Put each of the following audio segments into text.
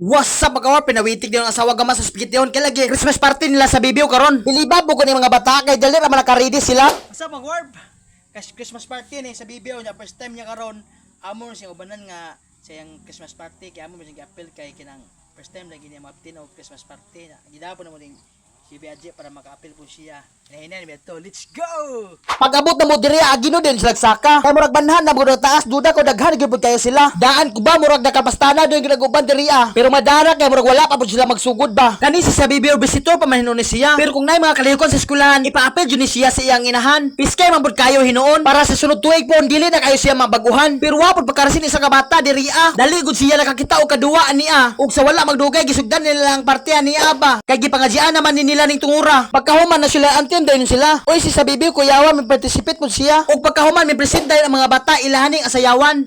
What's up mga kawar? Pinawitig din ang asawa gama sa spaghetti kay lagi Christmas party nila sa bibiw karon. Bilibab mo ko ni mga bata kay dali ra man naka-ready sila. What's up mga warp? Kasi Christmas party ni sa BBO niya first time niya karon. Amo siyang ubanan nga sa yang Christmas party kay amo siyang appeal kay kinang first time lagi niya maptin og Christmas party na. Gidapon na mo ning si BJ para maka-appeal po siya. Hinahinan mi to. Let's go. Pag-abot na mo diri agino din sila saka. Kay murag banhan na murag taas duda ko daghan gyud kayo sila. Daan ko ba murag nakapastana doy ginaguban diri Pero madara kay murag wala pa pud sila magsugod ba. Kani si sa bibiw visitor pamahinon ni siya. Pero kung nay mga kalihokon sa eskwelahan ipa-appeal jud ni siya sa iyang inahan. Piskay man pud kayo hinuon para sa sunod tuig po dili na kayo siya mabaguhan. Pero wa pud pagkarasin isa ka bata diri Dali gud siya nakakita og kaduwa niya. Ug sa wala magdugay gisugdan nila ang partiya niya ba. Kay gipangajian naman ni nila ning tungura. Pagkahuman na sila antin dayon sila. Oy si sa bibiw kuyawa may participate pud siya. Ug pagkahuman may present dayon ang mga bata ilahaning asayawan.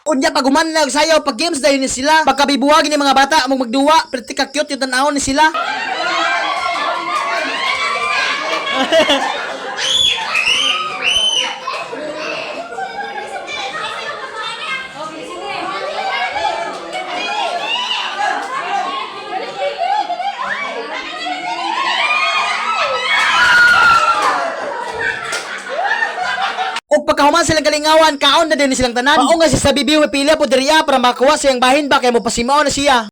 Unya pag human na sayaw pag games dayon ni sila. Pagkabibuhagin ni mga bata among magduwa, pretty ka cute yung tan-awon ni sila. Ug pagkahuman silang kalingawan, kaon na din silang tanan. Mao nga si sa bibiw pila po diriya para makuha siyang bahin ba kay mo pasimaw na siya.